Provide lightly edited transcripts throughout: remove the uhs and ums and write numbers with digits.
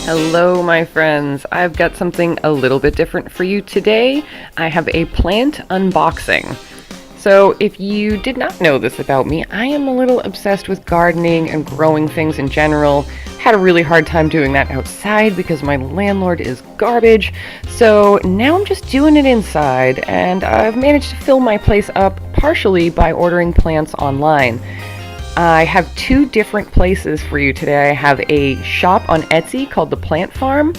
Hello, my friends. I've got something a little bit different for you today. I have a plant unboxing. So if you did not know this about me, I am a little obsessed with gardening and growing things in general. Had a really hard time doing that outside because my landlord is garbage. So now I'm just doing it inside, and I've managed to fill my place up partially by ordering plants online. I have two different places for you today. I have a shop on Etsy called The Plant Farm,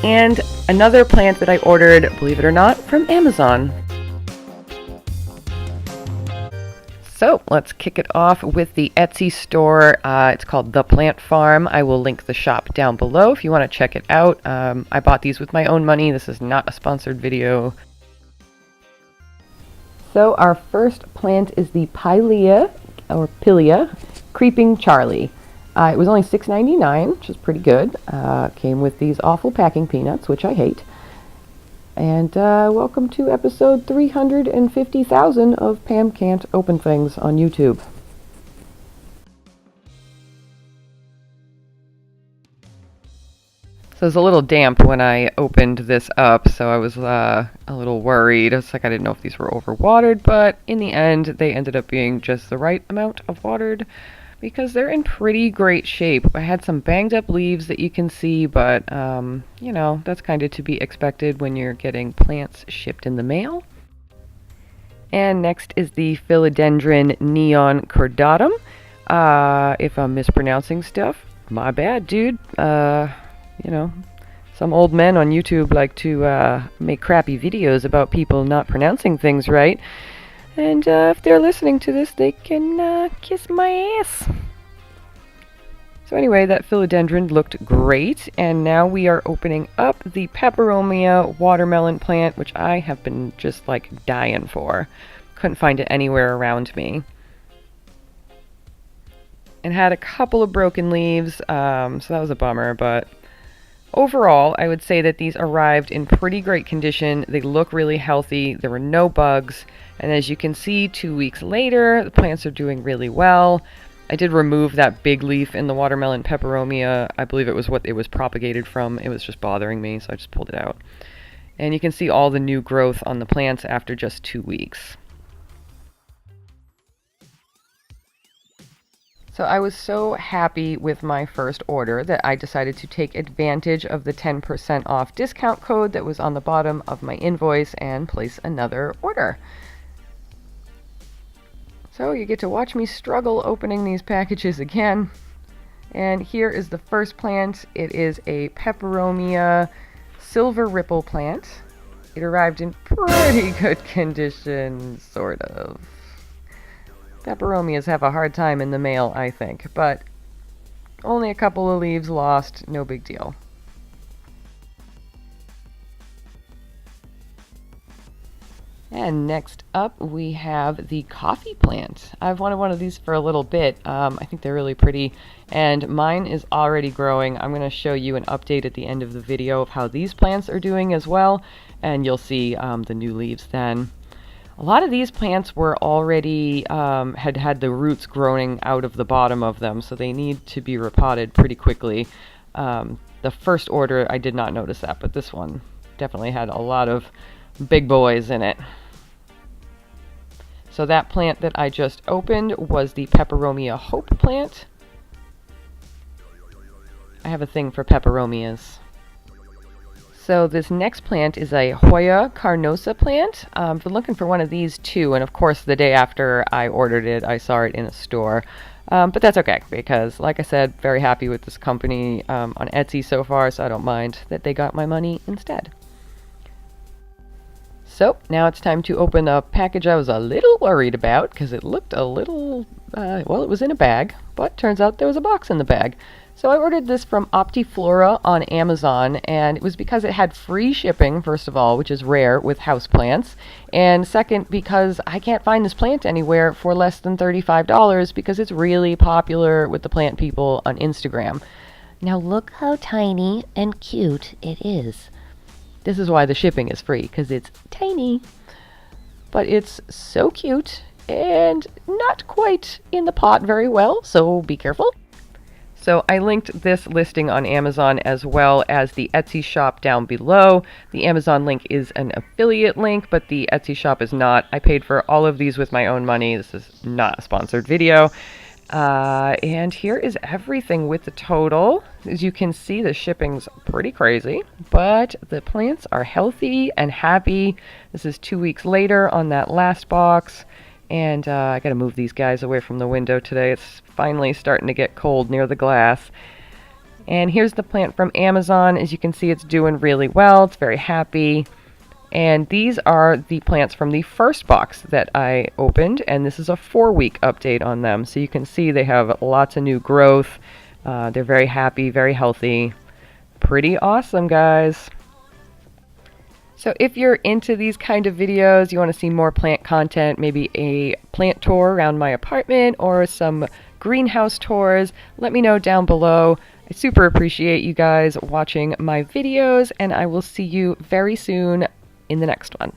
and another plant that I ordered, believe it or not, from Amazon. So let's kick it off with the Etsy store. It's called The Plant Farm. I will link the shop down below if you want to check it out. I bought these with my own money. This is not a sponsored video. So our first plant is the Pilea Creeping Charlie. It was only $6.99, which is pretty good. Came with these awful packing peanuts, which I hate. And welcome to episode 350,000 of Pam Can't Open Things on YouTube. So it was a little damp when I opened this up, so I was a little worried. It's like I didn't know if these were overwatered, but in the end, they ended up being just the right amount of watered because they're in pretty great shape. I had some banged up leaves that you can see, but, you know, that's kind of to be expected when you're getting plants shipped in the mail. And next is the Philodendron Neon Cordatum. If I'm mispronouncing stuff, my bad, dude. You know, some old men on YouTube like to make crappy videos about people not pronouncing things right. And if they're listening to this, they can kiss my ass. So anyway, that philodendron looked great. And now we are opening up the peperomia watermelon plant, which I have been just like dying for. Couldn't find it anywhere around me. And had a couple of broken leaves, so that was a bummer, but overall, I would say that these arrived in pretty great condition. They look really healthy. There were no bugs. And as you can see, 2 weeks later, the plants are doing really well. I did remove that big leaf in the watermelon peperomia. I believe it was what it was propagated from. It was just bothering me, so I just pulled it out. And you can see all the new growth on the plants after just 2 weeks. So I was so happy with my first order that I decided to take advantage of the 10% off discount code that was on the bottom of my invoice and place another order. So you get to watch me struggle opening these packages again. And here is the first plant. It is a peperomia silver ripple plant. It arrived in pretty good condition, sort of. Peperomias have a hard time in the mail, I think, but only a couple of leaves lost, no big deal. And next up we have the coffee plant. I've wanted one of these for a little bit. I think they're really pretty, and mine is already growing. I'm going to show you an update at the end of the video of how these plants are doing as well, and you'll see the new leaves then. A lot of these plants were already, had the roots growing out of the bottom of them, so they need to be repotted pretty quickly. The first order, I did not notice that, but this one definitely had a lot of big boys in it. So that plant that I just opened was the Peperomia Hope plant. I have a thing for peperomias. So this next plant is a Hoya carnosa plant. I've been looking for one of these too, and of course the day after I ordered it, I saw it in a store. But that's okay, because like I said, very happy with this company on Etsy so far, so I don't mind that they got my money instead. So now it's time to open a package I was a little worried about, because it looked a little, well, it was in a bag, but turns out there was a box in the bag. So I ordered this from Optiflora on Amazon, and it was because it had free shipping, first of all, which is rare with houseplants, and second, because I can't find this plant anywhere for less than $35 because it's really popular with the plant people on Instagram. Now look how tiny and cute it is. This is why the shipping is free, because it's tiny. But it's so cute and not quite in the pot very well, so be careful. So I linked this listing on Amazon as well as the Etsy shop down below. The Amazon link is an affiliate link, but the Etsy shop is not. I paid for all of these with my own money. This is not a sponsored video. And here is everything with the total. As you can see, the shipping's pretty crazy, but the plants are healthy and happy. This is 2 weeks later on that last box. And I gotta move these guys away from the window today. It's finally starting to get cold near the glass. And here's the plant from Amazon. As you can see, it's doing really well. It's very happy. And these are the plants from the first box that I opened, and this is a 4-week update on them. So you can see they have lots of new growth. They're very happy, very healthy. Pretty awesome, guys. So if you're into these kind of videos, you want to see more plant content, maybe a plant tour around my apartment or some greenhouse tours, let me know down below. I super appreciate you guys watching my videos, and I will see you very soon in the next one.